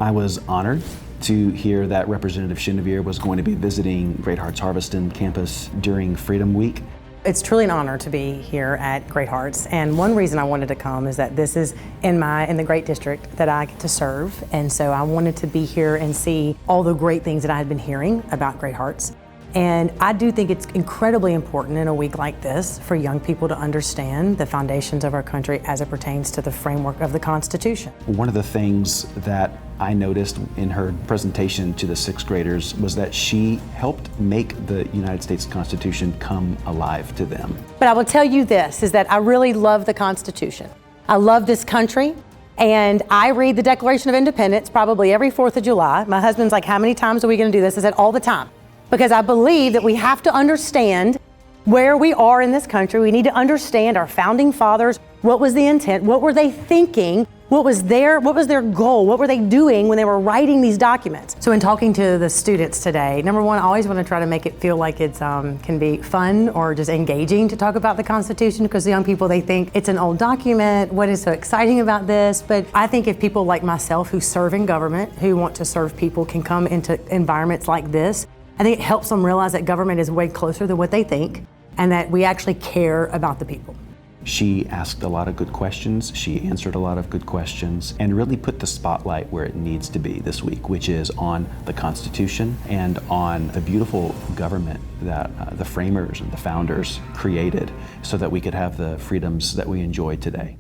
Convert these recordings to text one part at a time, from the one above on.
I was honored to hear that Representative Chenevierre was going to be visiting Great Hearts Harveston campus during Freedom Week. It's truly an honor to be here at Great Hearts, and one reason I wanted to come is that this is in the great district that I get to serve, and so I wanted to be here and see all the great things that I had been hearing about Great Hearts. And I do think it's incredibly important in a week like this for young people to understand the foundations of our country as it pertains to the framework of the Constitution. One of the things that I noticed in her presentation to the sixth graders was that she helped make the United States Constitution come alive to them. But I will tell you this, is that I really love the Constitution. I love this country, and I read the Declaration of Independence probably every 4th of July. My husband's like, how many times are we going to do this? I said, all the time. Because I believe that we have to understand where we are in this country. We need to understand our founding fathers. What was the intent? What were they thinking? What was their goal? What were they doing when they were writing these documents? So in talking to the students today, number one, I always want to try to make it feel like it's can be fun or just engaging to talk about the Constitution, because the young people, they think it's an old document. What is so exciting about this? But I think if people like myself who serve in government, who want to serve people, can come into environments like this, I think it helps them realize that government is way closer than what they think, and that we actually care about the people. She asked a lot of good questions, she answered a lot of good questions, and really put the spotlight where it needs to be this week, which is on the Constitution and on the beautiful government that the framers and the founders created so that we could have the freedoms that we enjoy today.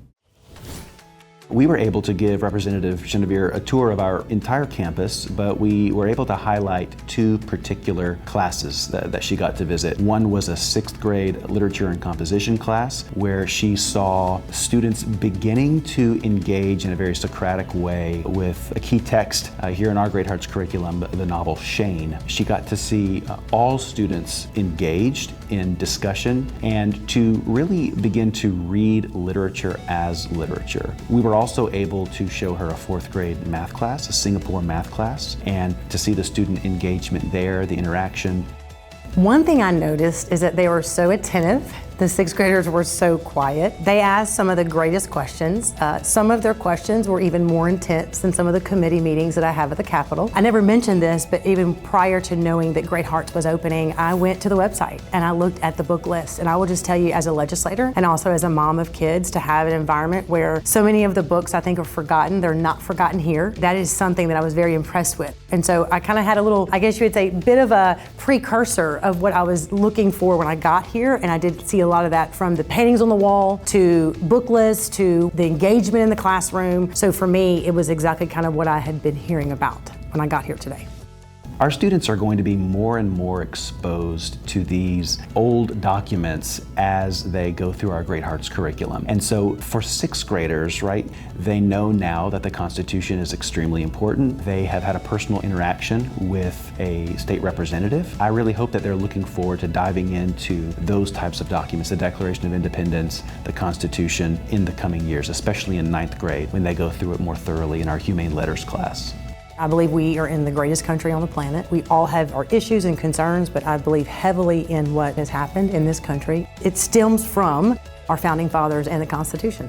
We were able to give Representative Chenevierre a tour of our entire campus, but we were able to highlight 2 particular classes that she got to visit. One was a 6th grade literature and composition class, where she saw students beginning to engage in a very Socratic way with a key text here in our Great Hearts curriculum, the novel Shane. She got to see all students engaged in discussion and to really begin to read literature as literature. We were also able to show her a 4th grade math class, a Singapore math class, and to see the student engagement there, the interaction. One thing I noticed is that they were so attentive. The 6th graders were so quiet. They asked some of the greatest questions. Some of their questions were even more intense than some of the committee meetings that I have at the Capitol. I never mentioned this, but even prior to knowing that Great Hearts was opening, I went to the website and I looked at the book list. And I will just tell you, as a legislator and also as a mom of kids, to have an environment where so many of the books I think are forgotten, they're not forgotten here. That is something that I was very impressed with. And so I kind of had a little, I guess you would say, bit of a precursor of what I was looking for when I got here. And I did see a lot of that, from the paintings on the wall to book lists to the engagement in the classroom. So for me, it was exactly kind of what I had been hearing about when I got here today. Our students are going to be more and more exposed to these old documents as they go through our Great Hearts curriculum. And so for 6th graders, right, they know now that the Constitution is extremely important. They have had a personal interaction with a state representative. I really hope that they're looking forward to diving into those types of documents, the Declaration of Independence, the Constitution, in the coming years, especially in 9th grade when they go through it more thoroughly in our Humane Letters class. I believe we are in the greatest country on the planet. We all have our issues and concerns, but I believe heavily in what has happened in this country. It stems from our founding fathers and the Constitution.